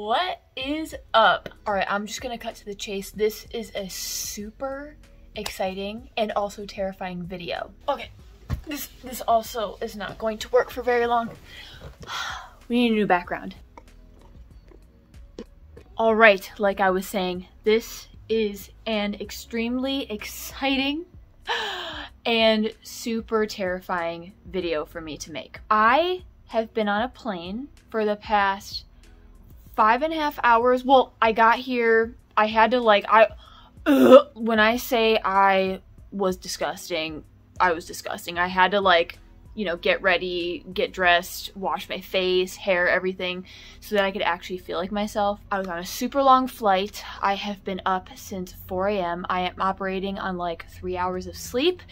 What is up? All right, I'm just gonna cut to the chase. This is a super exciting and also terrifying video. Okay, this also is not going to work for very long. We need a new background. All right, like I was saying, this is an extremely exciting and super terrifying video for me to make. I have been on a plane for the past 5.5 hours. Well, I got here, I had to when I say I was disgusting, I was disgusting. I had to you know, get ready, get dressed, wash my face, hair, everything, so that I could actually feel like myself. I was on a super long flight. I have been up since 4 a.m. I am operating on like 3 hours of sleep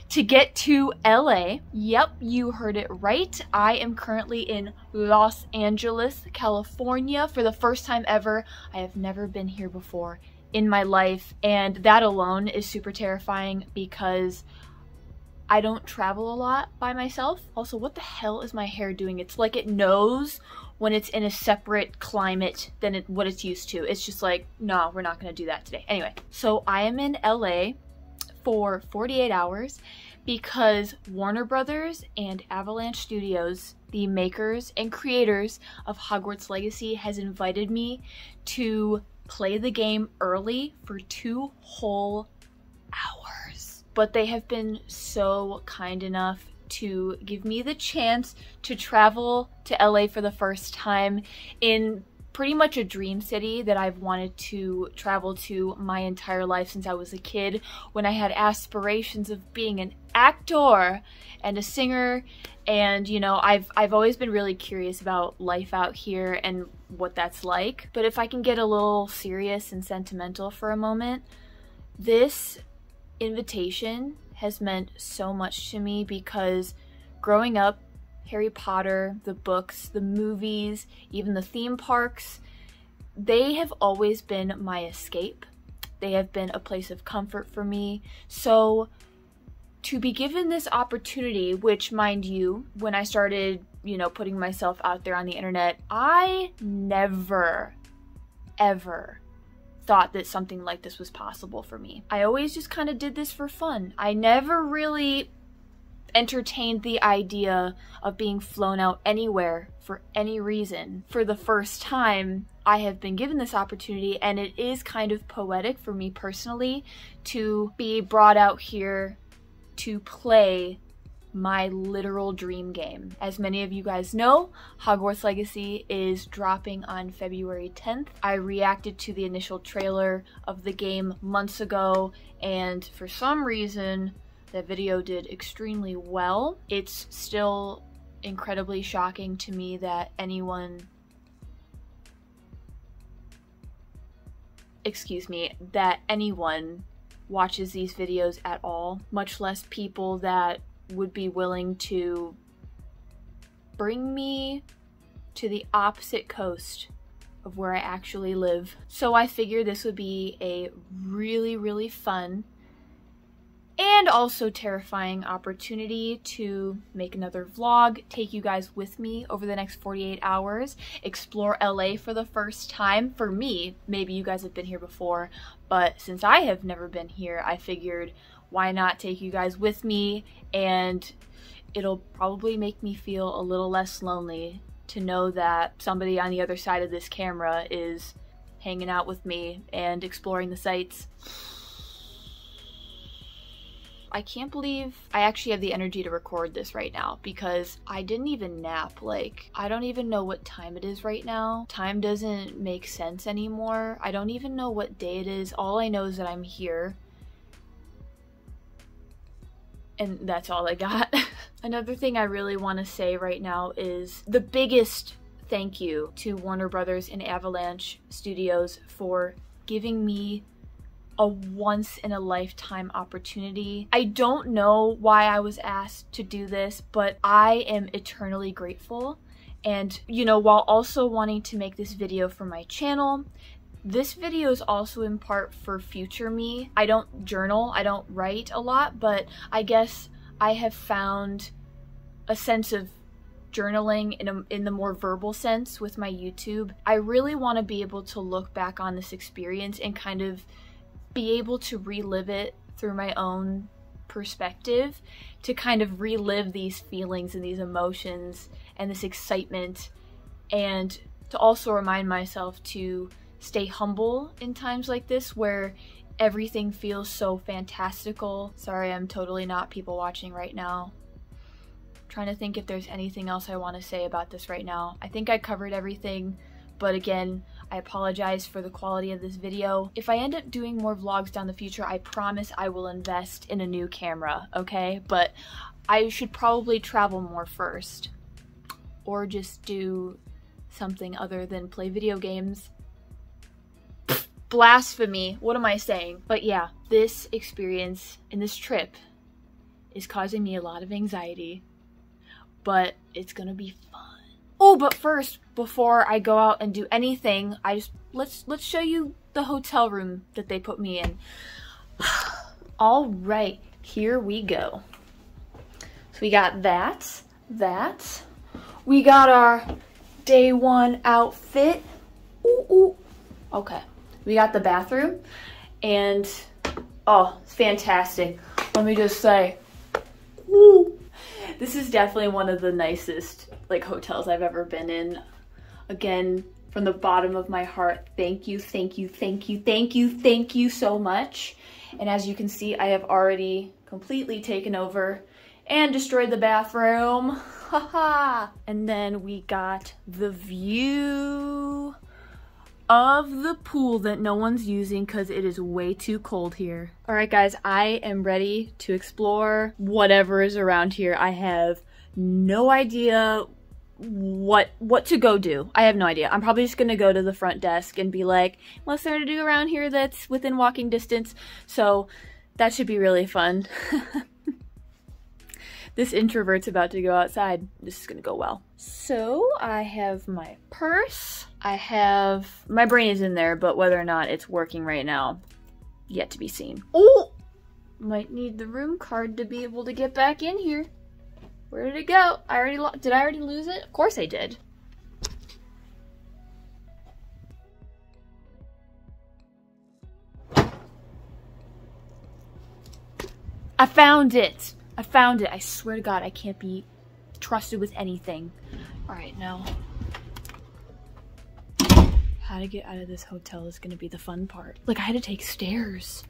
to get to LA. Yep, you heard it right. I am currently in Los Angeles, California for the first time ever. I have never been here before in my life, and that alone is super terrifying because I don't travel a lot by myself. Also, what the hell is my hair doing? It's like it knows when it's in a separate climate than what it's used to. It's just like, no, we're not gonna do that today. Anyway, so I am in LA for 48 hours because Warner Brothers and Avalanche Studios, the makers and creators of Hogwarts Legacy, has invited me to play the game early for 2 whole hours. But they have been so kind enough to give me the chance to travel to LA for the first time in pretty much a dream city that I've wanted to travel to my entire life since I was a kid, when I had aspirations of being an actor and a singer. And you know, I've always been really curious about life out here and what that's like. But if I can get a little serious and sentimental for a moment, this invitation has meant so much to me because growing up, Harry Potter, the books, the movies, even the theme parks, they have always been my escape. They have been a place of comfort for me. So to be given this opportunity, which, mind you, when I started, you know, putting myself out there on the internet, I never, ever thought that something like this was possible for me. I always just kind of did this for fun. I never really entertained the idea of being flown out anywhere for any reason. For the first time, I have been given this opportunity, and it is kind of poetic for me personally to be brought out here to play my literal dream game. As many of you guys know, Hogwarts Legacy is dropping on February 10th. I reacted to the initial trailer of the game months ago, and for some reason, that video did extremely well. It's still incredibly shocking to me that anyone, that anyone watches these videos at all, much less people that would be willing to bring me to the opposite coast of where I actually live. So I figured this would be a really, really fun and also terrifying opportunity to make another vlog, take you guys with me over the next 48 hours, explore LA for the first time. For me, maybe you guys have been here before, but since I have never been here, I figured why not take you guys with me, and it'll probably make me feel a little less lonely to know that somebody on the other side of this camera is hanging out with me and exploring the sights. I can't believe I actually have the energy to record this right now because I didn't even nap. Like, I don't even know what time it is right now. Time doesn't make sense anymore. I don't even know what day it is. All I know is that I'm here. And that's all I got. Another thing I really want to say right now is the biggest thank you to Warner Brothers and Avalanche Studios for giving me a once-in-a-lifetime opportunity. I don't know why I was asked to do this, but I am eternally grateful. And, you know, while also wanting to make this video for my channel, this video is also in part for future me. I don't journal, I don't write a lot, but I guess I have found a sense of journaling in the more verbal sense with my YouTube. I really want to be able to look back on this experience and kind of be able to relive it through my own perspective, to kind of relive these feelings and these emotions and this excitement, and to also remind myself to stay humble in times like this where everything feels so fantastical. Sorry, I'm totally not people watching right now. I'm trying to think if there's anything else I want to say about this right now. I think I covered everything, but again, I apologize for the quality of this video. If I end up doing more vlogs down the future, I promise I will invest in a new camera, okay? But I should probably travel more first, or just do something other than play video games. Blasphemy, what am I saying? But yeah, this experience and this trip is causing me a lot of anxiety, but it's gonna be fun. Oh, but first, before I go out and do anything, let's show you the hotel room that they put me in. All right, here we go. So we got that. We got our day one outfit. Ooh, ooh. Okay. We got the bathroom, and oh, it's fantastic. Let me just say, woo. This is definitely one of the nicest like hotels I've ever been in. Again, from the bottom of my heart, thank you so much. And as you can see, I have already completely taken over and destroyed the bathroom. Haha. And then we got the view of the pool that no one's using because it is way too cold here. All right, guys, I am ready to explore whatever is around here. I have no idea what to go do. I have no idea. I'm probably just gonna go to the front desk and be like, what's there to do around here that's within walking distance? So that should be really fun. This introvert's about to go outside. This is gonna go well. So I have my purse. I have, my brain is in there, but whether or not it's working right now, yet to be seen. Oh, might need the room card to be able to get back in here. Where did it go? Did I already lose it? Of course I did. I found it. I swear to God, I can't be trusted with anything. All right, now, how to get out of this hotel is gonna be the fun part. Like, I had to take stairs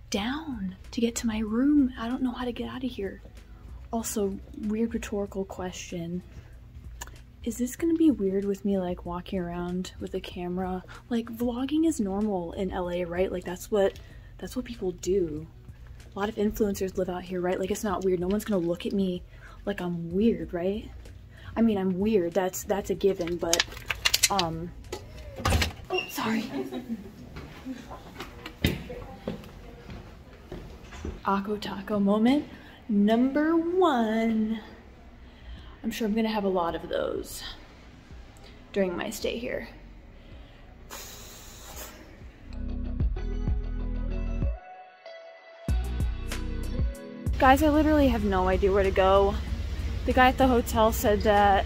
down to get to my room. I don't know how to get out of here. Also, weird rhetorical question. Is this gonna be weird with me like walking around with a camera? Like, vlogging is normal in LA, right? Like, that's what people do. A lot of influencers live out here, right? Like, it's not weird. No one's gonna look at me like I'm weird, right? I mean, I'm weird. That's a given, but oh, sorry. Akko Taco moment number 1. I'm sure I'm gonna have a lot of those during my stay here. Guys, I literally have no idea where to go. The guy at the hotel said that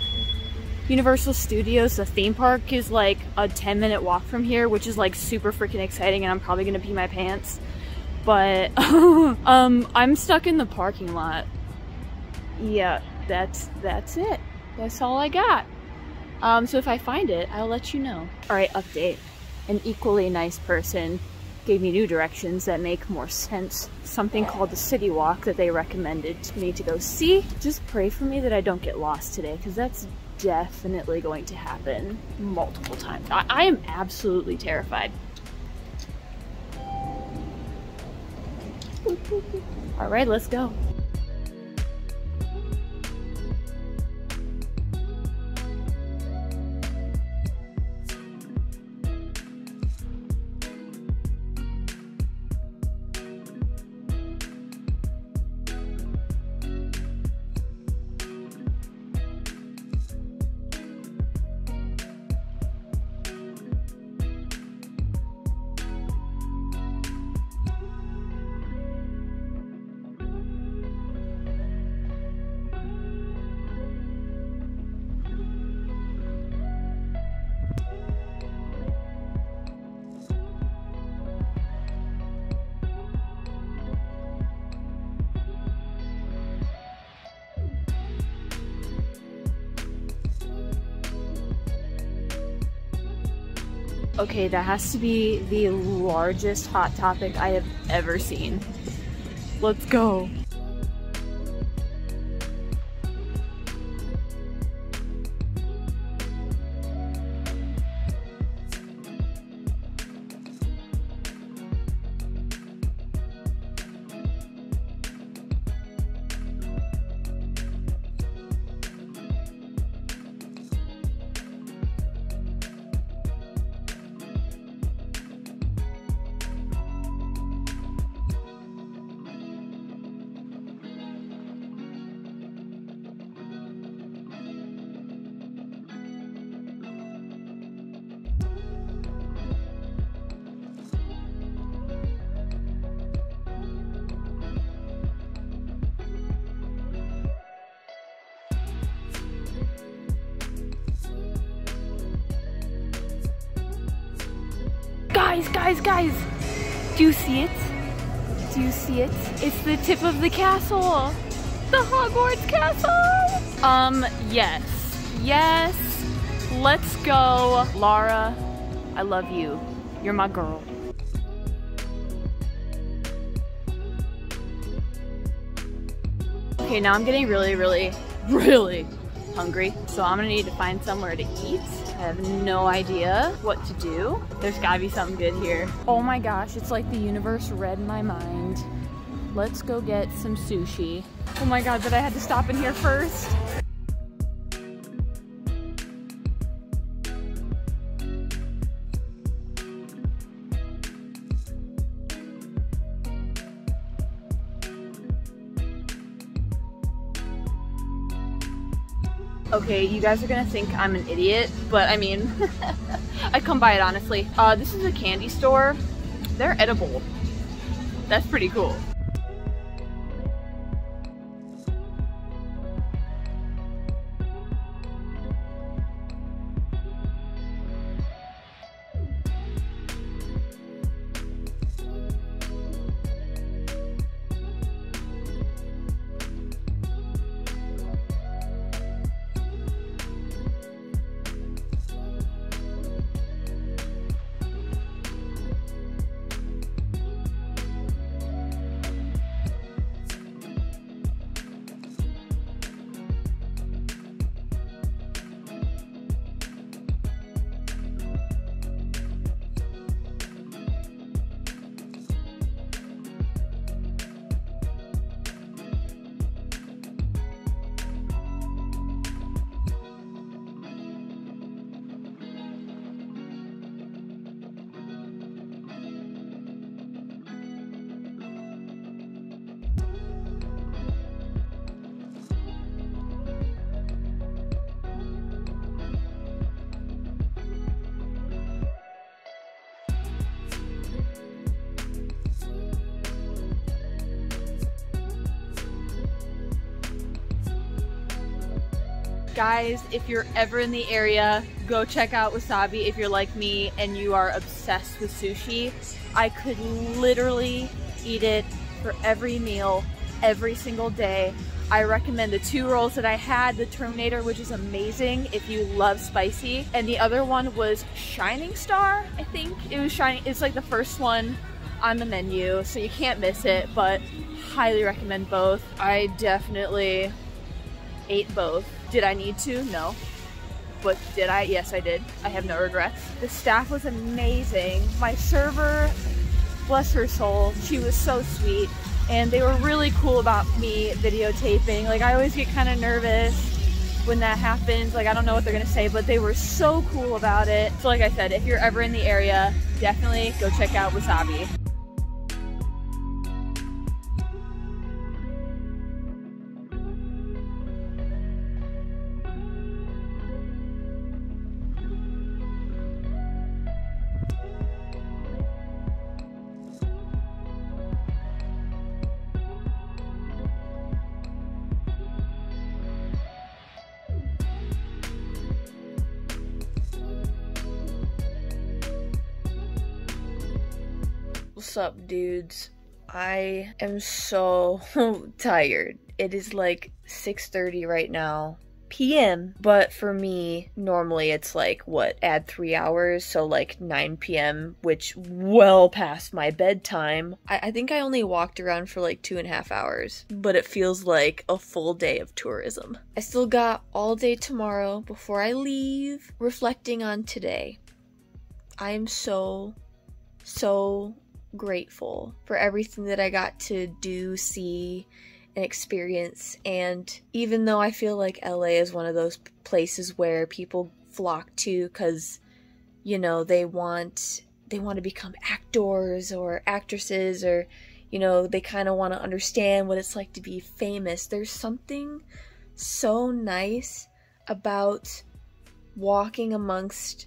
Universal Studios, the theme park, is like a 10-minute walk from here, which is like super freaking exciting, and I'm probably gonna pee my pants. But I'm stuck in the parking lot. Yeah, that's it. That's all I got. So if I find it, I'll let you know. All right, update. An equally nice person gave me new directions that make more sense. Something called the City Walk that they recommended me to go see. Just pray for me that I don't get lost today, because that's definitely going to happen multiple times. I am absolutely terrified. All right, let's go. Okay, that has to be the largest Hot Topic I have ever seen. Let's go. Guys! Do you see it? Do you see it? It's the tip of the castle! The Hogwarts castle! Yes. Let's go. Lara, I love you. You're my girl. Okay, now I'm getting really hungry, so I'm gonna need to find somewhere to eat. I have no idea what to do. There's gotta be something good here. Oh my gosh, it's like the universe read my mind. Let's go get some sushi. Oh my god, but I had to stop in here first. Okay, you guys are gonna think I'm an idiot, but I mean, I'd come by it honestly. This is a candy store. They're edible. That's pretty cool. Guys, if you're ever in the area, go check out Wasabi if you're like me and you are obsessed with sushi. I could literally eat it for every meal, every single day. I recommend the 2 rolls that I had, the Terminator, which is amazing if you love spicy, and the other one was Shining Star, I think. It was Shining, it's like the first one on the menu, so you can't miss it, but highly recommend both. I definitely ate both. Did I need to? No. But did I? Yes, I did. I have no regrets. The staff was amazing. My server, bless her soul, she was so sweet. And they were really cool about me videotaping. Like, I always get kind of nervous when that happens. Like, I don't know what they're gonna say, but they were so cool about it. So like I said, if you're ever in the area, definitely go check out Wasabi. What's up, dudes? I am so tired. It is like 6:30 right now p.m. But for me, normally it's like, what, add 3 hours, so like 9 p.m., which well past my bedtime. I think I only walked around for like 2.5 hours, but it feels like a full day of tourism. I still got all day tomorrow before I leave, reflecting on today. I am so grateful for everything that I got to do, see, and experience. And even though I feel like LA is one of those places where people flock to because, you know, they want to become actors or actresses, or, you know, they kind of want to understand what it's like to be famous, there's something so nice about walking amongst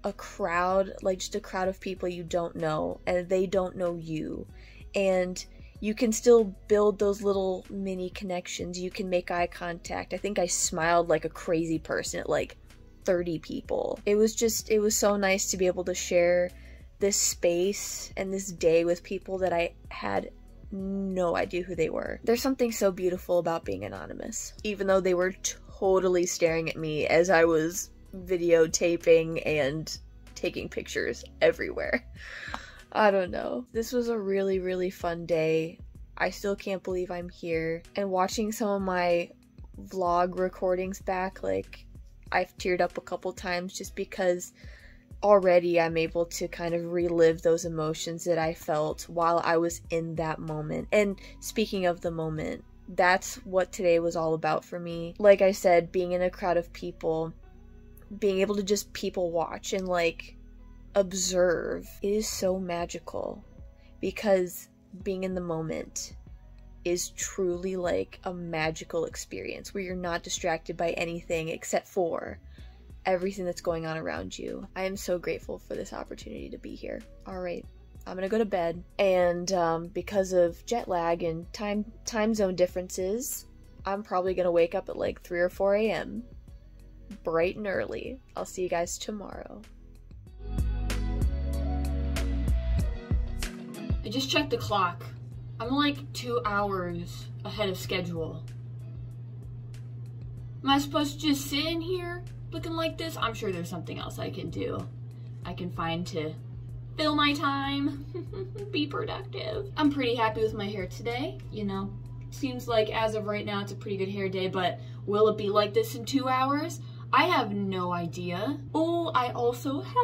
a crowd, like just a crowd of people you don't know and they don't know you, and you can still build those little mini connections. You can make eye contact. I think I smiled like a crazy person at like 30 people. It was so nice to be able to share this space and this day with people that I had no idea who they were. There's something so beautiful about being anonymous, even though they were totally staring at me as I was videotaping and taking pictures everywhere. I don't know. This was a really fun day. I still can't believe I'm here. And watching some of my vlog recordings back, like, I've teared up a couple times just because already I'm able to kind of relive those emotions that I felt while I was in that moment. And speaking of the moment, that's what today was all about for me. Like I said, being in a crowd of people, being able to just people watch and like observe, it is so magical, because being in the moment is truly like a magical experience where you're not distracted by anything except for everything that's going on around you. I am so grateful for this opportunity to be here. All right, I'm gonna go to bed, and because of jet lag and time zone differences, I'm probably gonna wake up at like 3 or 4 a.m. bright and early. I'll see you guys tomorrow. I just checked the clock. I'm like 2 hours ahead of schedule. Am I supposed to just sit in here looking like this? I'm sure there's something else I can do. I can find to fill my time, be productive. I'm pretty happy with my hair today, you know. Seems like as of right now it's a pretty good hair day, but will it be like this in 2 hours? I have no idea. Oh, I also have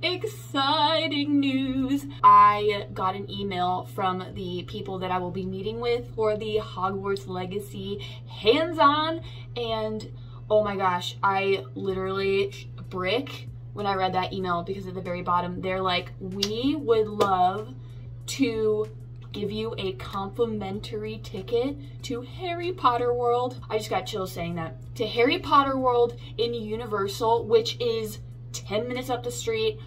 exciting news. I got an email from the people that I will be meeting with for the Hogwarts Legacy hands-on, and oh my gosh, I literally brick when I read that email, because at the very bottom they're like, we would love to give you a complimentary ticket to Harry Potter World. I just got chills saying that. To Harry Potter World in Universal, which is 10 minutes up the street.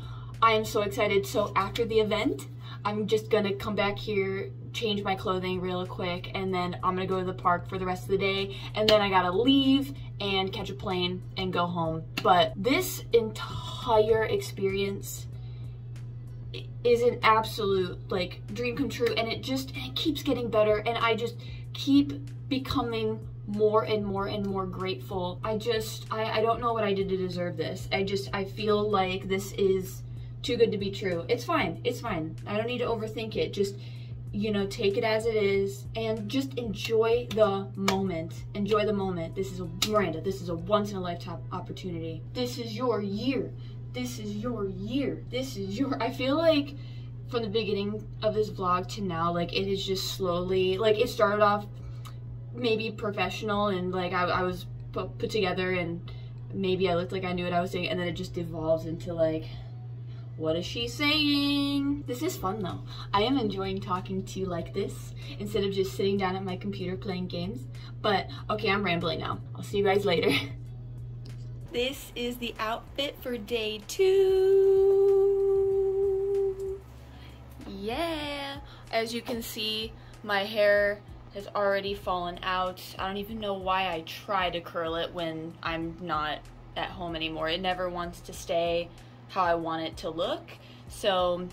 I am so excited. So after the event, I'm just gonna come back here, change my clothing real quick, and then I'm gonna go to the park for the rest of the day, and then I gotta leave and catch a plane and go home. But this entire experience is an absolute like dream come true, and it keeps getting better, and I just keep becoming more and more grateful. I don't know what I did to deserve this. I feel like this is too good to be true. It's fine. I don't need to overthink it. Just, you know, take it as it is and just enjoy the moment. Enjoy the moment. This is a once in a lifetime opportunity. This is your year. This is your year. I feel like from the beginning of this vlog to now, like, it is just slowly, like, it started off maybe professional and like I was put together and maybe I looked like I knew what I was saying, and then it just devolves into like, what is she saying? This is fun though. I am enjoying talking to you like this instead of just sitting down at my computer playing games. But okay, I'm rambling now. I'll see you guys later. This is the outfit for day 2. Yeah, as you can see, my hair has already fallen out. I don't even know why I try to curl it when I'm not at home anymore. It never wants to stay how I want it to look. So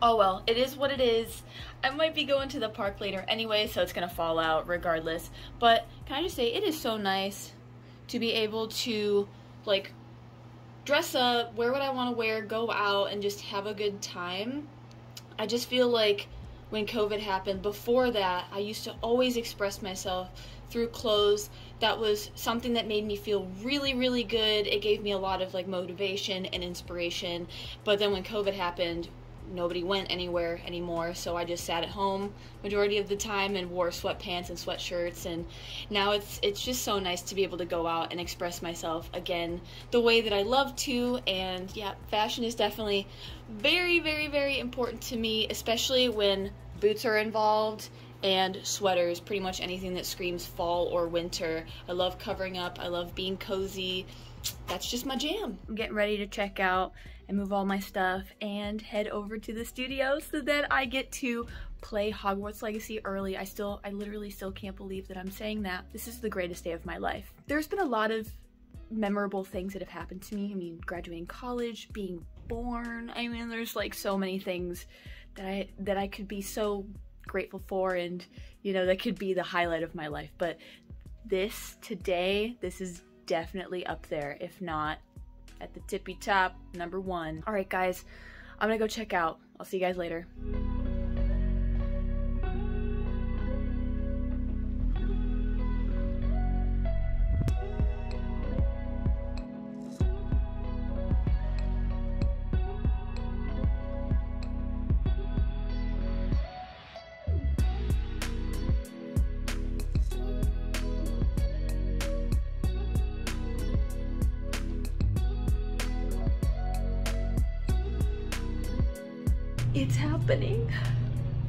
Oh well, it is what it is. I might be going to the park later anyway, so it's gonna fall out regardless. But can I just say, it is so nice to be able to, like, dress up, wear what I want to wear, go out, and just have a good time. I just feel like when COVID happened, before that, I used to always express myself through clothes. That was something that made me feel really, really good. It gave me a lot of, like, motivation and inspiration. But then when COVID happened, nobody went anywhere anymore, so I just sat at home majority of the time and wore sweatpants and sweatshirts, and now it's just so nice to be able to go out and express myself again the way that I love to. And yeah, fashion is definitely very, very, very important to me, especially when boots are involved and sweaters, pretty much anything that screams fall or winter. I love covering up, I love being cozy. That's just my jam. I'm getting ready to check out and move all my stuff and head over to the studio so that I get to play Hogwarts Legacy early. I literally still can't believe that I'm saying that. This is the greatest day of my life. There's been a lot of memorable things that have happened to me. I mean, graduating college, being born. I mean, there's like so many things that I could be so grateful for, and you know, that could be the highlight of my life. But this is definitely up there, if not at the tippy top, #1. All right, guys, I'm gonna go check out. I'll see you guys later. It's happening.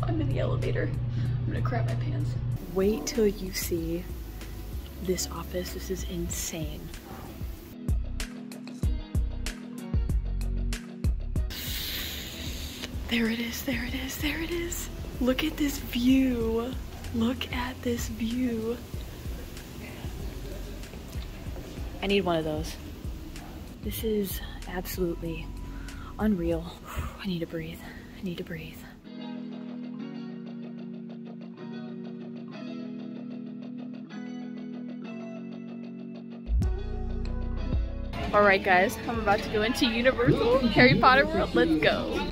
I'm in the elevator. I'm gonna crap my pants. Wait till you see this office. This is insane. There it is, there it is, there it is. Look at this view. Look at this view. I need one of those. This is absolutely unreal. I need to breathe. I need to breathe. All right, guys, I'm about to go into Universal Harry Potter World. Let's go.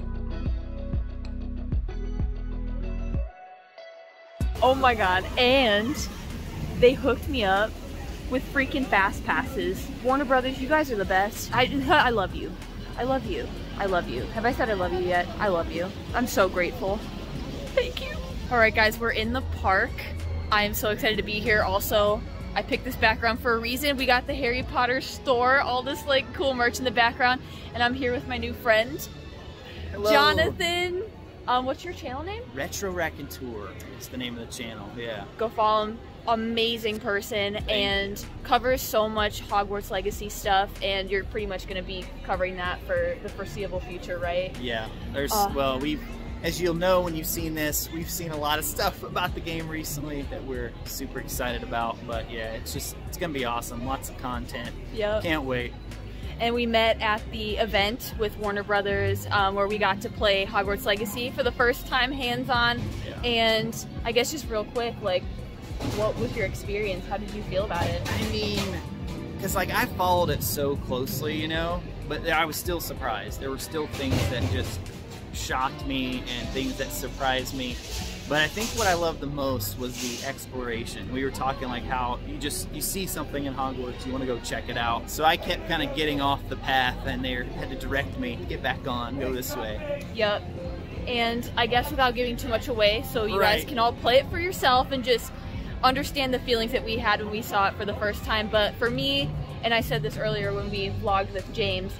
Oh my God, and they hooked me up with freaking fast passes. Warner Brothers, you guys are the best. I love you. I love you. I love you. Have I said I love you yet? I love you. I'm so grateful. Thank you. All right, guys, we're in the park. I am so excited to be here. Also, I picked this background for a reason. We got the Harry Potter store, all this like cool merch in the background, and I'm here with my new friend, hello. Jonathan. What's your channel name? Retro Raconteur is the name of the channel, yeah. Go follow him. Amazing person, and covers so much Hogwarts Legacy stuff, and you're pretty much going to be covering that for the foreseeable future, right? Yeah. There's well, as you'll know when you've seen this, we've seen a lot of stuff about the game recently that we're super excited about. But yeah, it's gonna be awesome. Lots of content. Yep. Can't wait. And we met at the event with Warner Brothers, where we got to play Hogwarts Legacy for the first time, hands-on. Yeah. And I guess just real quick, like, what was your experience? How did you feel about it? I mean, because like I followed it so closely, you know, but I was still surprised. There were still things that just shocked me and things that surprised me. But I think what I loved the most was the exploration. We were talking like how you see something in Hogwarts, you want to go check it out. So I kept kind of getting off the path, and they had to direct me to get back on, go this way. Yep. And I guess without giving too much away, so you guys can all play it for yourself and just understand the feelings that we had when we saw it for the first time. But for me, and I said this earlier when we vlogged with James,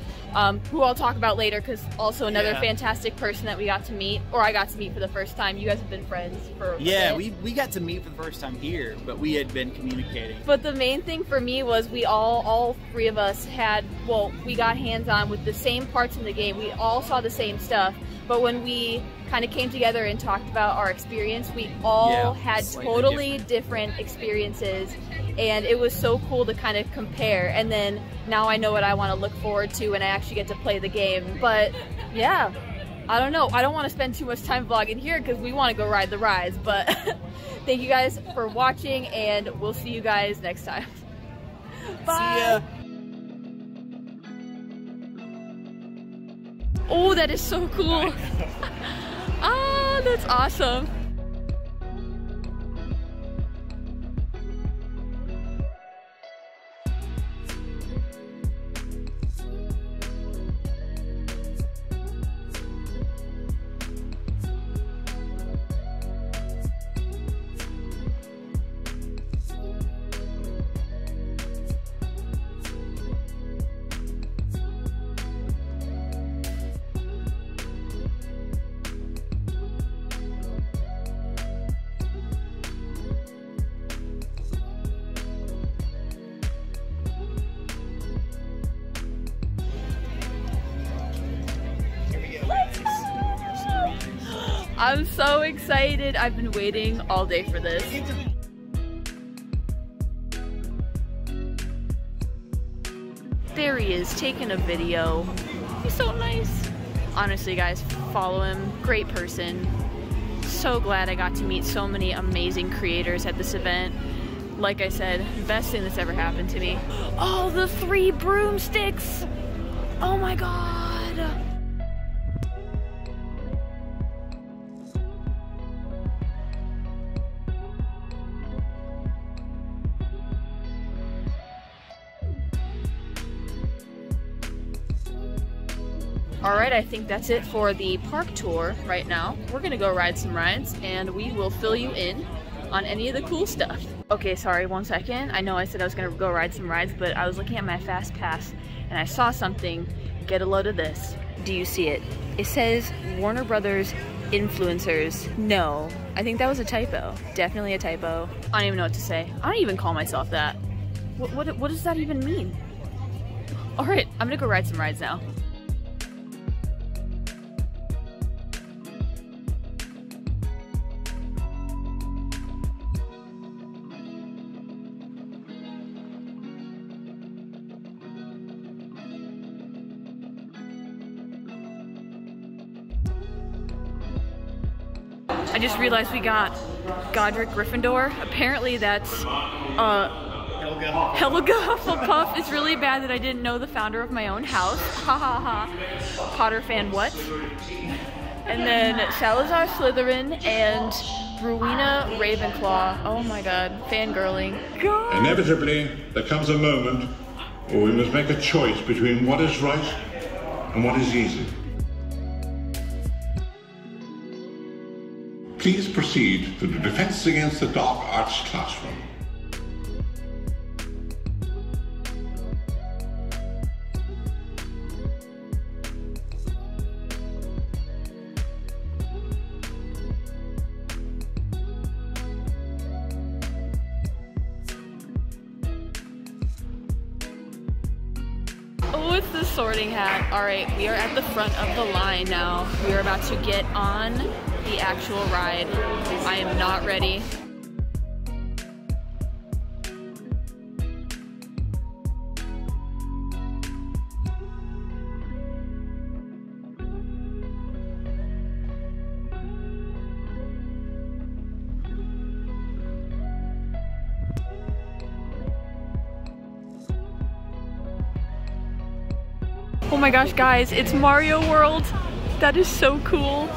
who I'll talk about later, because also another fantastic person that we got to meet, or I got to meet for the first time. You guys have been friends for a bit. we got to meet for the first time here, but we had been communicating. But the main thing for me was we all three of us had, well, we got hands-on with the same parts in the game. We all saw the same stuff, but when we kind of came together and talked about our experience, we all had totally different experiences, and it was so cool to kind of compare. And then now I know what I want to look forward to when I actually get to play the game. But yeah, I don't know. I don't want to spend too much time vlogging here because we want to go ride the rides, but thank you guys for watching, and we'll see you guys next time. Bye. See ya. Oh, that is so cool. Ah, that's awesome. I'm so excited. I've been waiting all day for this. There he is, taking a video. He's so nice. Honestly, guys, follow him. Great person. So glad I got to meet so many amazing creators at this event. Like I said, best thing that's ever happened to me. Oh, the 3 broomsticks! Oh my god! Alright, I think that's it for the park tour right now. We're gonna go ride some rides and we will fill you in on any of the cool stuff. Okay, sorry, 1 second. I know I said I was gonna go ride some rides, but I was looking at my fast pass and I saw something. Get a load of this. Do you see it? It says Warner Brothers influencers. No, I think that was a typo. Definitely a typo. I don't even know what to say. I don't even call myself that. What does that even mean? Alright, I'm gonna go ride some rides now. I just realized we got Godric Gryffindor. Apparently that's Helga Hufflepuff. It's really bad that I didn't know the founder of my own house. Ha ha ha. Potter fan what? And then Salazar Slytherin and Rowena Ravenclaw. Oh my god, fangirling. God. Inevitably, there comes a moment where we must make a choice between what is right and what is easy. Please proceed to the Defense Against the Dark Arts classroom. Oh, it's the sorting hat. Alright, we are at the front of the line now. We are about to get on the actual ride. I am not ready. Oh my gosh, guys, it's Mario World. That is so cool.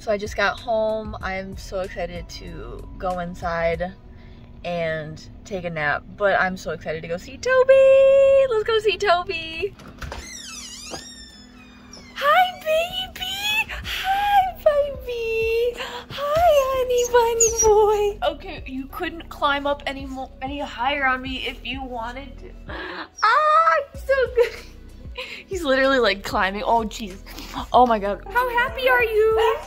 So I just got home. I'm so excited to go inside and take a nap, but I'm so excited to go see Toby. Let's go see Toby. Hi, baby. Hi, baby. Hi, honey bunny boy. Okay, you couldn't climb up any higher on me if you wanted to. Ah, he's so good. He's literally like climbing. Oh jeez. Oh my god. How happy are you?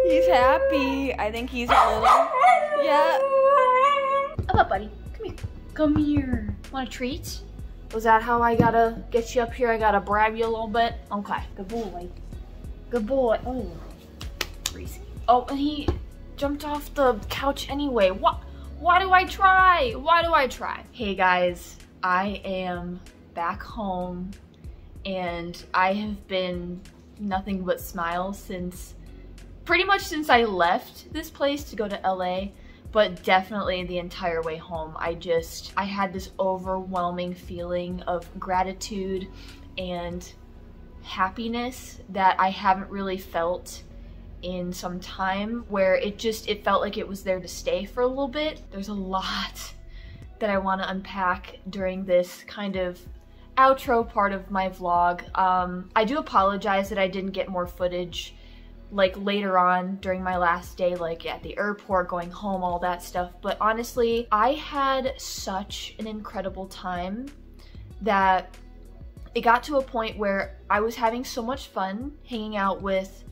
He's happy. I think he's a little. Yeah. Come up, buddy. Come here. Come here. Want a treat? Was that how I gotta get you up here? I gotta brag you a little bit? Okay. Good boy. Good boy. Oh. Crazy. Oh, and he jumped off the couch anyway. Why do I try? Why do I try? Hey guys, I am back home and I have been nothing but smiles since pretty much since I left this place to go to LA, but definitely the entire way home. I had this overwhelming feeling of gratitude and happiness that I haven't really felt in some time, where it felt like it was there to stay for a little bit. There's a lot that I want to unpack during this kind of outro part of my vlog. I do apologize that I didn't get more footage like later on during my last day, like at the airport, going home, all that stuff. But honestly, I had such an incredible time that it got to a point where I was having so much fun hanging out with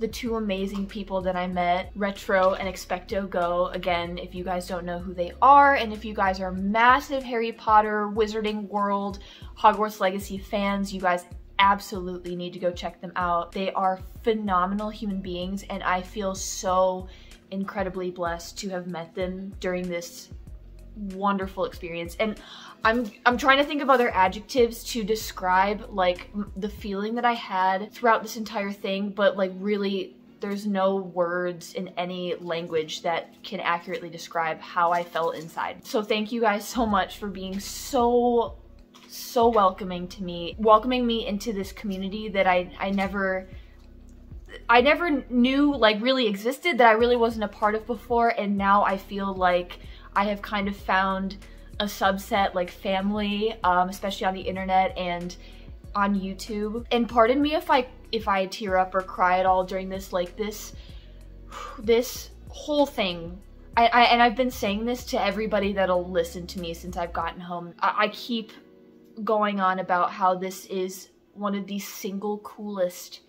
the two amazing people that I met, Retro and Expecto Go. Again, if you guys don't know who they are, and if you guys are massive Harry Potter, Wizarding World, Hogwarts Legacy fans, you guys absolutely need to go check them out. They are phenomenal human beings, and I feel so incredibly blessed to have met them during this wonderful experience. And I'm trying to think of other adjectives to describe like the feeling that I had throughout this entire thing, but like really there's no words in any language that can accurately describe how I felt inside. So thank you guys so much for being so welcoming to me, welcoming me into this community that I never knew like really existed, that I really wasn't a part of before, and now I feel like I have kind of found a subset, like family, especially on the internet and on YouTube. And pardon me if I tear up or cry at all during this, like this whole thing. And I've been saying this to everybody that'll listen to me since I've gotten home. I keep going on about how this is one of the single coolest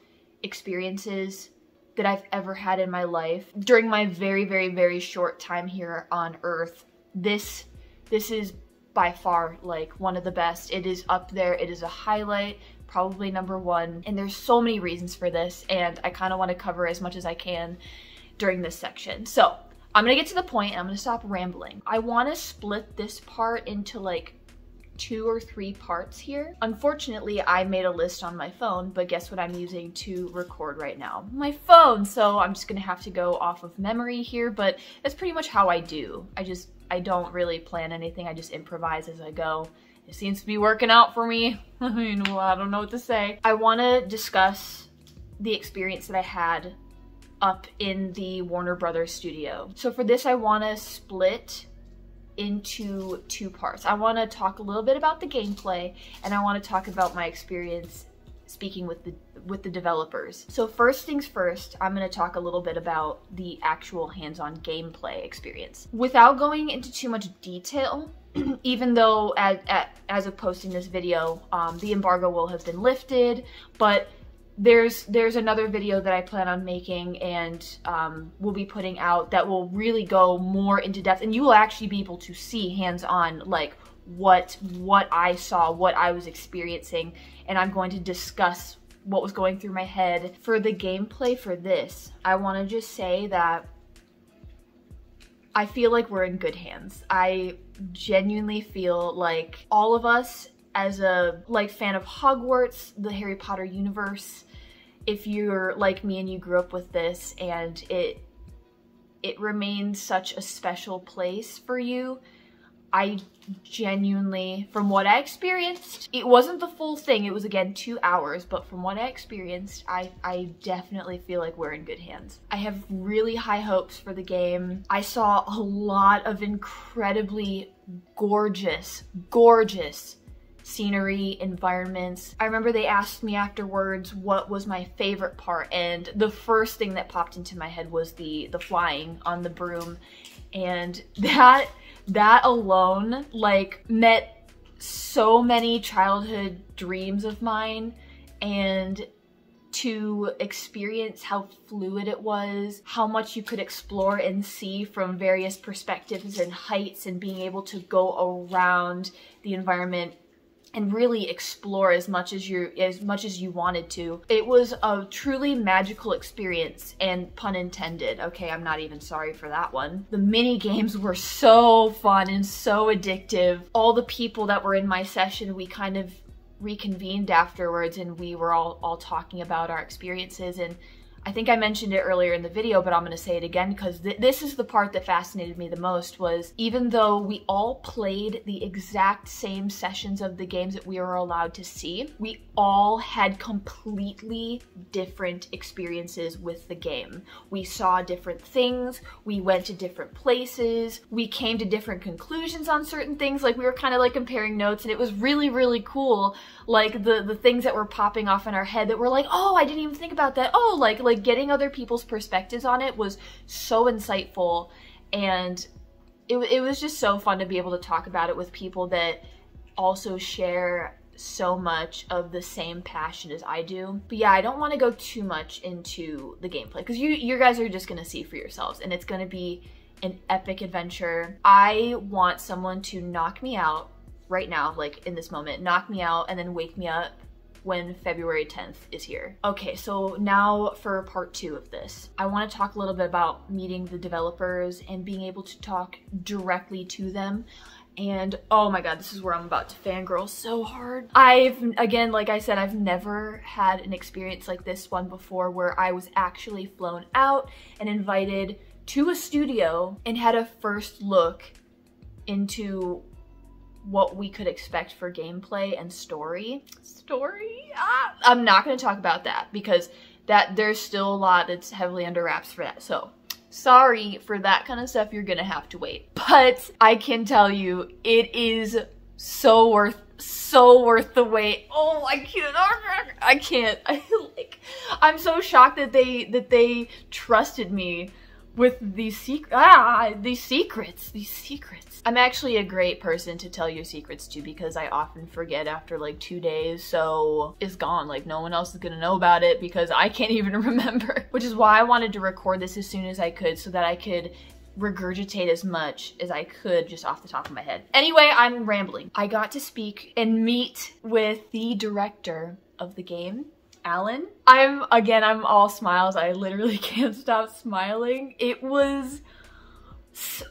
experiences that I've ever had in my life. During my very short time here on Earth, this is by far like one of the best. It is up there. It is a highlight, probably #1. And there's so many reasons for this, and I kind of want to cover as much as I can during this section. So I'm gonna get to the point and I'm gonna stop rambling. I want to split this part into like 2 or 3 parts here. Unfortunately, I made a list on my phone, but guess what I'm using to record right now? My phone. So I'm just gonna have to go off of memory here, but that's pretty much how I do. I don't really plan anything. I just improvise as I go. It seems to be working out for me. I mean, well, I don't know what to say. I want to discuss the experience that I had up in the Warner Brothers studio. So for this, I want to split into 2 parts. I want to talk a little bit about the gameplay, and I want to talk about my experience speaking with the developers. So first things first, I'm going to talk a little bit about the actual hands-on gameplay experience. Without going into too much detail, even though as of posting this video, the embargo will have been lifted, but there's another video that I plan on making and we'll be putting out that will really go more into depth, and you will actually be able to see hands-on like what I saw, what I was experiencing, and I'm going to discuss what was going through my head. For the gameplay for this, I want to just say that I feel like we're in good hands. I genuinely feel like all of us, as a fan of Hogwarts, the Harry Potter universe, if you're like me and you grew up with this and it remains such a special place for you, I genuinely, from what I experienced, it wasn't the full thing, it was again 2 hours, but from what I experienced, I definitely feel like we're in good hands. I have really high hopes for the game. I saw a lot of incredibly gorgeous scenery, environments. I remember they asked me afterwards what was my favorite part, and the first thing that popped into my head was the flying on the broom, and that alone like met so many childhood dreams of mine. And to experience how fluid it was, how much you could explore and see from various perspectives and heights, and being able to go around the environment and really explore as much as you wanted to. It was a truly magical experience, and pun intended. Okay, I'm not even sorry for that one. The mini games were so fun and so addictive. All the people that were in my session, we kind of reconvened afterwards, and we were all talking about our experiences. And I think I mentioned it earlier in the video, but I'm gonna say it again because this is the part that fascinated me the most, was even though we all played the exact same sessions of the games that we were allowed to see, we all had completely different experiences with the game. We saw different things, we went to different places, we came to different conclusions on certain things, like we were kind of like comparing notes, and it was really, really cool. Like the things that were popping off in our head that were like, oh, I didn't even think about that. Oh, like getting other people's perspectives on it was so insightful, and it was just so fun to be able to talk about it with people that also share so much of the same passion as I do. But yeah, I don't want to go too much into the gameplay because you guys are just gonna see for yourselves, and it's gonna be an epic adventure. I want someone to knock me out right now, like in this moment, knock me out and then wake me up when February 10th is here. Okay, so now for part 2 of this. I want to talk a little bit about meeting the developers and being able to talk directly to them. And oh my god, this is where I'm about to fangirl so hard. Again, like I said, I've never had an experience like this one before, where I was actually flown out and invited to a studio and had a first look into what we could expect for gameplay and story. I'm not going to talk about that because there's still a lot that's heavily under wraps for that. So sorry for that kind of stuff, you're gonna have to wait. But I can tell you, it is so worth the wait. Oh, I can't. I'm so shocked that they trusted me with these secrets. I'm actually a great person to tell you secrets to because I often forget after like 2 days, so it's gone. Like no one else is gonna know about it because I can't even remember. Which is why I wanted to record this as soon as I could so that I could regurgitate as much as I could just off the top of my head. Anyway, I'm rambling. I got to speak and meet with the director of the game, Alan. I'm all smiles. I literally can't stop smiling. It was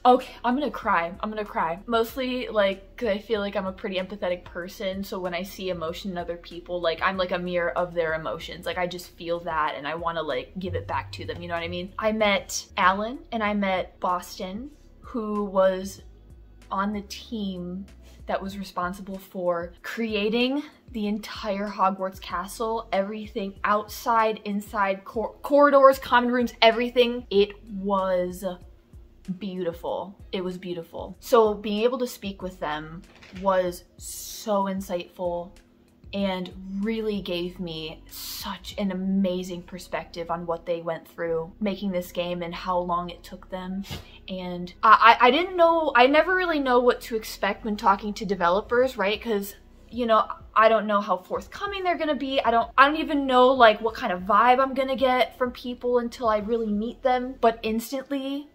okay. I'm gonna cry. Mostly like 'cause I feel like I'm a pretty empathetic person, so when I see emotion in other people, like I'm like a mirror of their emotions. Like I just feel that and I want to like give it back to them, you know what I mean? I met Alan and I met Boston, who was on the team that was responsible for creating the entire Hogwarts castle, everything outside, inside, corridors, common rooms, everything. It was beautiful. It was beautiful. So being able to speak with them was so insightful and really gave me such an amazing perspective on what they went through making this game and how long it took them. And I didn't know, I never really know what to expect when talking to developers, right? Because, you know, I don't know how forthcoming they're gonna be. I don't even know like what kind of vibe I'm gonna get from people until I really meet them. But instantly,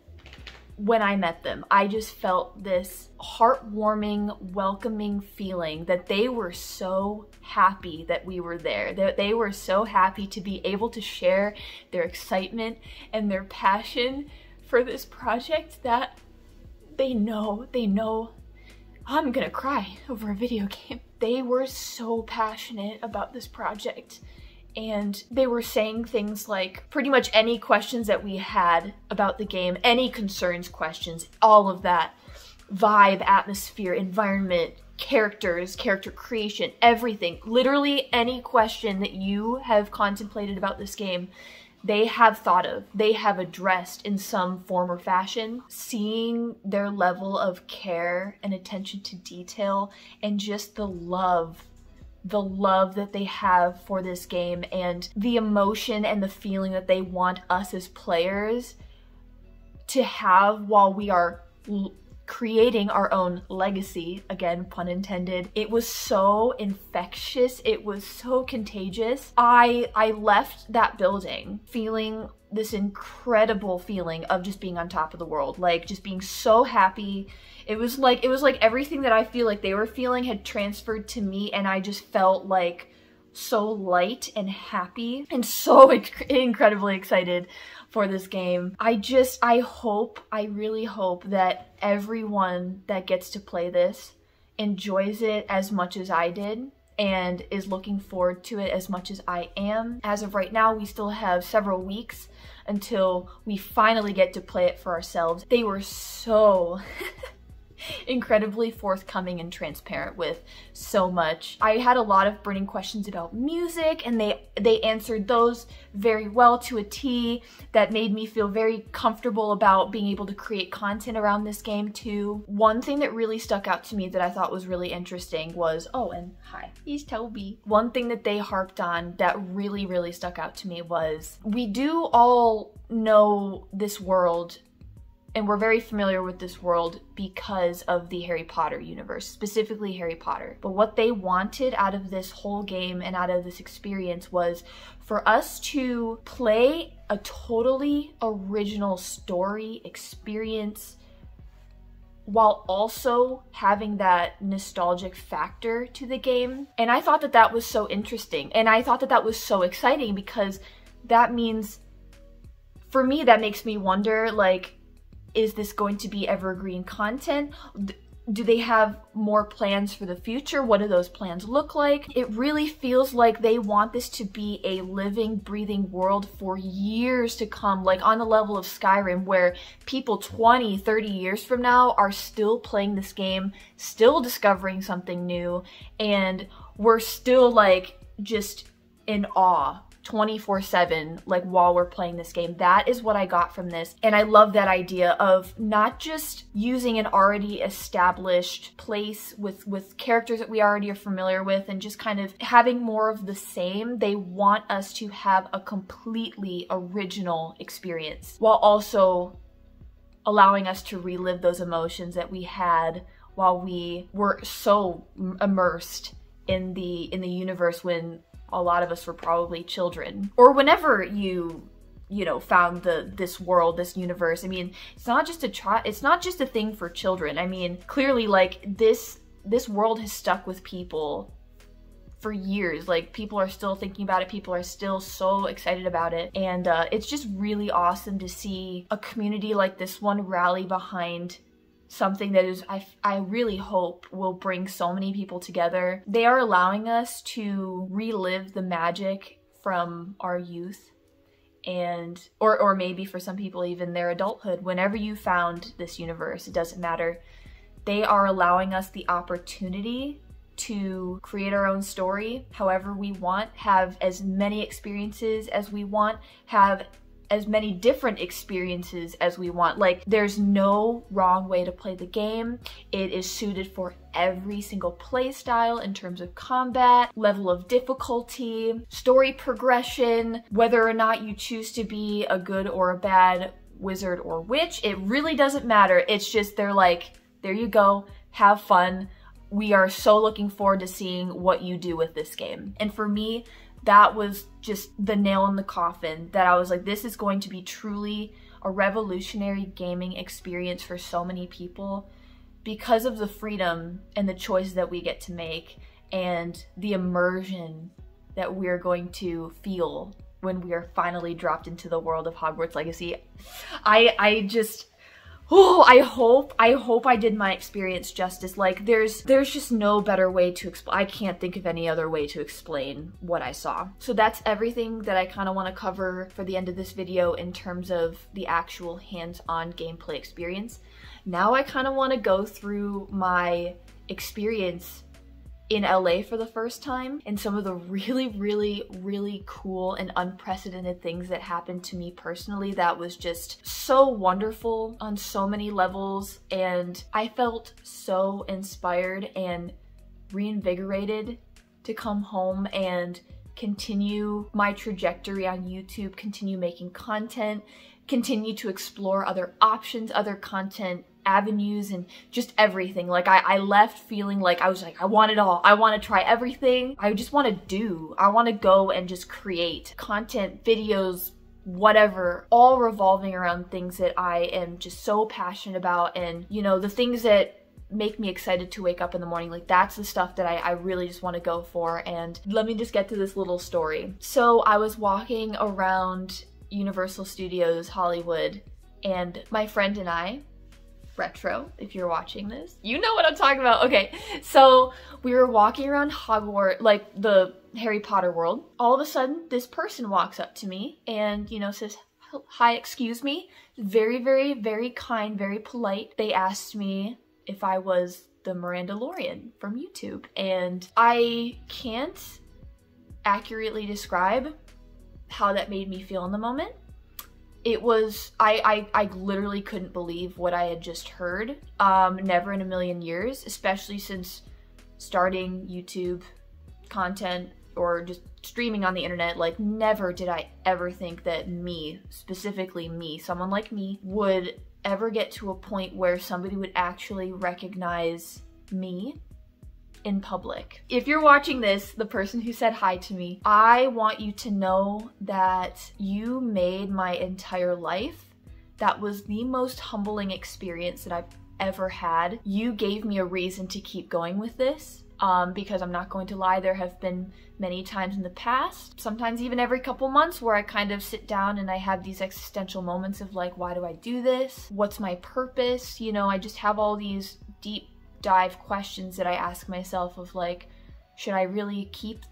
when I met them, I just felt this heartwarming, welcoming feeling that they were so happy that we were there. That they were so happy to be able to share their excitement and their passion for this project that they know. I'm gonna cry over a video game. They were so passionate about this project. And they were saying things like pretty much any questions that we had about the game, any concerns, questions, all of that. vibe, atmosphere, environment, characters, character creation, everything. Literally any question that you have contemplated about this game, they have thought of, they have addressed in some form or fashion. Seeing their level of care and attention to detail and just the love that they have for this game and the emotion and the feeling that they want us as players to have while we are creating our own legacy, again, pun intended. It was so infectious. It was so contagious. I left that building feeling this incredible feeling of just being on top of the world, like just being so happy. It was like everything that I feel like they were feeling had transferred to me, and I just felt like so light and happy and so incredibly excited for this game. I really hope that everyone that gets to play this enjoys it as much as I did and is looking forward to it as much as I am. As of right now, we still have several weeks until we finally get to play it for ourselves. They were so incredibly forthcoming and transparent with so much. I had a lot of burning questions about music, and they answered those very well to a T. That made me feel very comfortable about being able to create content around this game too. One thing that really stuck out to me that I thought was really interesting was, oh, and hi, he's Toby. One thing that they harped on that really stuck out to me was, we do all know this world and we're very familiar with this world because of the Harry Potter universe, specifically Harry Potter. But what they wanted out of this whole game and out of this experience was for us to play a totally original story experience while also having that nostalgic factor to the game. And I thought that that was so interesting. And I thought that that was so exciting, because that means, for me, that makes me wonder, like, is this going to be evergreen content? Do they have more plans for the future? What do those plans look like? It really feels like they want this to be a living, breathing world for years to come, like on the level of Skyrim, where people 20, 30 years from now are still playing this game, still discovering something new, and we're still like just in awe 24/7, like while we're playing this game. That is what I got from this. And I love that idea of not just using an already established place with characters that we already are familiar with and just kind of having more of the same. They want us to have a completely original experience while also allowing us to relive those emotions that we had while we were so immersed in the universe when a lot of us were probably children, or whenever you know, found this world, this universe. I mean, it's not just a thing for children. I mean, clearly, like, this world has stuck with people for years. Like, people are still thinking about it, people are still so excited about it, and it's just really awesome to see a community like this one rally behind something that is, I really hope will bring so many people together. They are allowing us to relive the magic from our youth, and or maybe for some people even their adulthood. Whenever you found this universe, it doesn't matter. They are allowing us the opportunity to create our own story however we want, have as many experiences as we want, have as many different experiences as we want. Like, there's no wrong way to play the game. It is suited for every single play style in terms of combat, level of difficulty, story progression, whether or not you choose to be a good or a bad wizard or witch. It really doesn't matter. It's just, they're like, there you go, have fun. We are so looking forward to seeing what you do with this game. And for me, that was just the nail in the coffin, that I was like, this is going to be truly a revolutionary gaming experience for so many people because of the freedom and the choices that we get to make and the immersion that we're going to feel when we are finally dropped into the world of Hogwarts Legacy. I just, Oh, I hope I did my experience justice. Like, there's just no better way to explain. I can't think of any other way to explain what I saw. So that's everything that I kind of want to cover for the end of this video in terms of the actual hands-on gameplay experience. Now I kind of want to go through my experience in LA for the first time and some of the really cool and unprecedented things that happened to me personally that was just so wonderful on so many levels, and I felt so inspired and reinvigorated to come home and continue my trajectory on YouTube, continue making content, continue to explore other options, other content avenues, and just everything. Like I left feeling like I was like, I want it all. I want to try everything. I just want I want to go and just create content, videos, whatever, all revolving around things that I am just so passionate about, and you know, the things that make me excited to wake up in the morning. Like that's the stuff that I really just want to go for. And let me just get to this little story. So I was walking around Universal Studios Hollywood, and my friend and I, Retro, if you're watching this, you know what I'm talking about. Okay, so we were walking around Hogwarts, like the Harry Potter world. All of a sudden, this person walks up to me and, you know, says, "Hi, excuse me." Very kind, very polite. They asked me if I was the Mirandalorian from YouTube, and I can't accurately describe how that made me feel in the moment. It was, I literally couldn't believe what I had just heard. Never in a million years, especially since starting YouTube content or just streaming on the internet, like never did I ever think that me, specifically me, someone like me, would ever get to a point where somebody would actually recognize me in public. If you're watching this, the person who said hi to me, I want you to know that you made my entire life. That was the most humbling experience that I've ever had. You gave me a reason to keep going with this. Because I'm not going to lie, there have been many times in the past, sometimes even every couple months, where I kind of sit down and I have these existential moments of like, why do I do this? What's my purpose? You know, I just have all these deep dive questions that I ask myself of like, should I really keep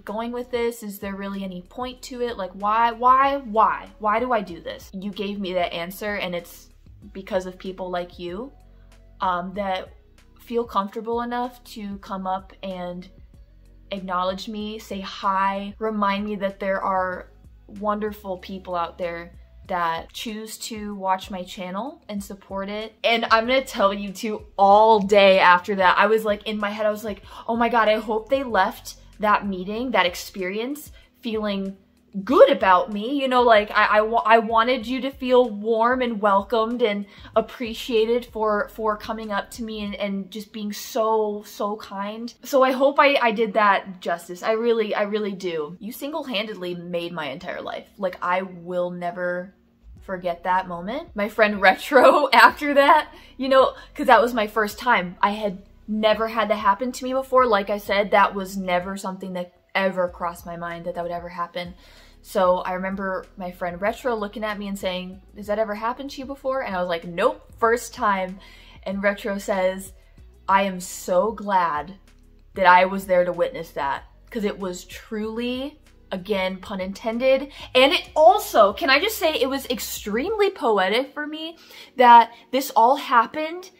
going with this? Is there really any point to it? Like, why do I do this? You gave me that answer, and it's because of people like you that feel comfortable enough to come up and acknowledge me, say hi, remind me that there are wonderful people out there that choose to watch my channel and support it. And I'm gonna tell you too, all day after that, I was like, in my head, I was like, oh my God, I hope they left that meeting, that experience, feeling good about me. You know, like I wanted you to feel warm and welcomed and appreciated for coming up to me and just being so kind. So I hope I did that justice. I really do. You single-handedly made my entire life. Like, I will never forget that moment. My friend Retro, after that, you know, because that was my first time. I had never had that happen to me before. Like I said, that was never something that ever crossed my mind that would ever happen. So I remember my friend Retro looking at me and saying, "Has that ever happened to you before?" And I was like, "Nope, first time." And Retro says, "I am so glad that I was there to witness that, because it was truly," again, pun intended, and it also, can I just say, it was extremely poetic for me that this all happened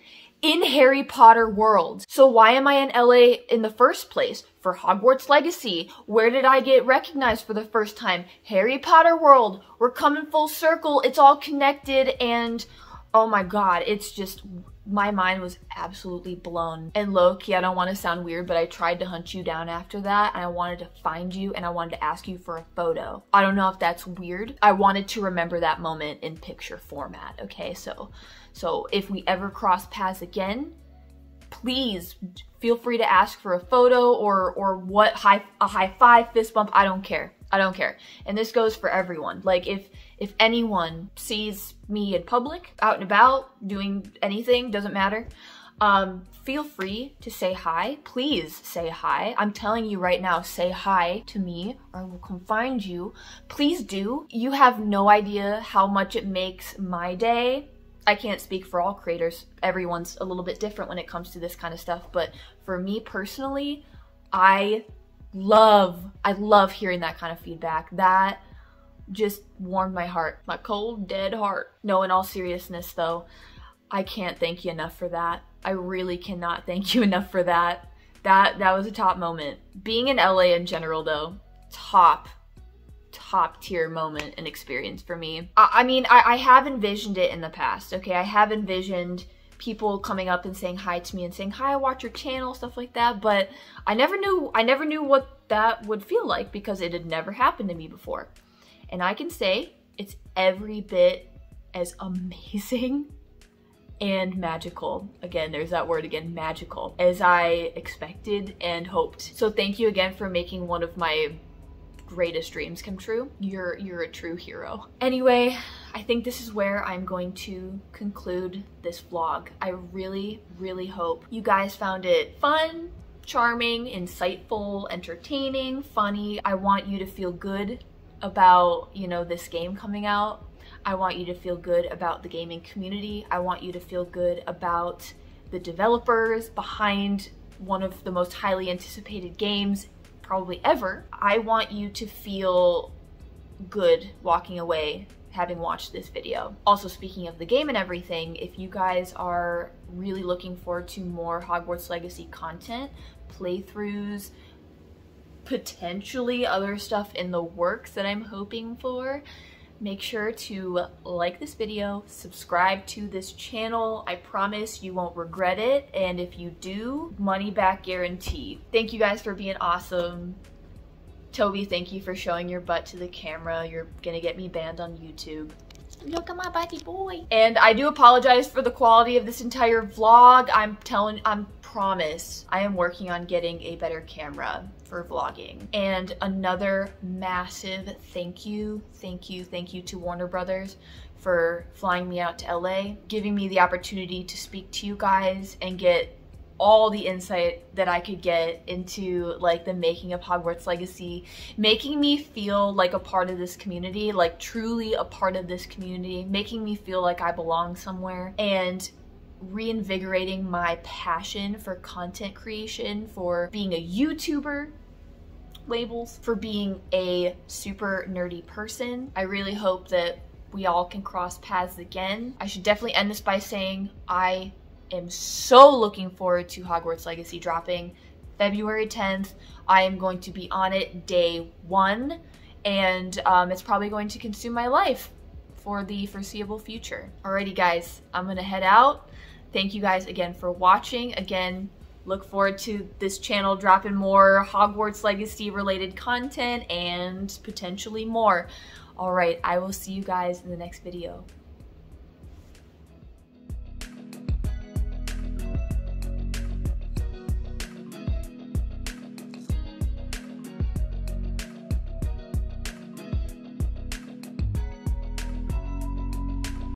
in Harry Potter world. So why am I in LA in the first place? For Hogwarts Legacy. Where did I get recognized for the first time? Harry Potter world. We're coming full circle. It's all connected, and oh my God, it's just, my mind was absolutely blown. And low-key, I don't want to sound weird, but I tried to hunt you down after that, and I wanted to find you, and I wanted to ask you for a photo. I don't know if that's weird. I wanted to remember that moment in picture format, okay? So if we ever cross paths again, please feel free to ask for a photo or what, a high five, fist bump, I don't care. I don't care. And this goes for everyone. Like, if anyone sees me in public, out and about, doing anything, doesn't matter, feel free to say hi. Please say hi. I'm telling you right now, say hi to me or I will come find you. Please do. You have no idea how much it makes my day I can't speak for all creators. Everyone's a little bit different when it comes to this kind of stuff. But for me personally, I love hearing that kind of feedback. That just warmed my heart, my cold, dead heart. No, in all seriousness though, I can't thank you enough for that. I really cannot thank you enough for that. That was a top moment. Being in LA in general though, top tier moment and experience for me. I mean, I have envisioned it in the past, okay? I have envisioned people coming up and saying hi to me and saying, hi, I watch your channel, stuff like that, but I never knew what that would feel like because it had never happened to me before. And I can say it's every bit as amazing and magical, again, there's that word again, magical, as I expected and hoped. So thank you again for making one of my greatest dreams come true. You're a true hero. Anyway, I think this is where I'm going to conclude this vlog. I really hope you guys found it fun, charming, insightful, entertaining, funny. I want you to feel good about, you know, this game coming out. I want you to feel good about the gaming community. I want you to feel good about the developers behind one of the most highly anticipated games probably ever. I want you to feel good walking away having watched this video. Also, speaking of the game and everything, if you guys are really looking forward to more Hogwarts Legacy content, playthroughs, potentially other stuff in the works that I'm hoping for, make sure to like this video, subscribe to this channel. I promise you won't regret it, and if you do, money back guarantee. Thank you guys for being awesome. Toby, thank you for showing your butt to the camera. You're gonna get me banned on YouTube. Look at my butty boy. And I do apologize for the quality of this entire vlog. I promise I am working on getting a better camera for vlogging. And another massive thank you to Warner Brothers for flying me out to LA, giving me the opportunity to speak to you guys and get all the insight that I could get into like the making of Hogwarts Legacy, making me feel like a part of this community, like truly a part of this community, making me feel like I belong somewhere, and reinvigorating my passion for content creation, for being a YouTuber, labels, for being a super nerdy person. I really hope that we all can cross paths again. I should definitely end this by saying I am so looking forward to Hogwarts Legacy dropping February 10th. I am going to be on it day one, and it's probably going to consume my life for the foreseeable future. Alrighty guys, I'm gonna head out. Thank you guys again for watching. Again, look forward to this channel dropping more Hogwarts Legacy related content and potentially more. Alright, I will see you guys in the next video.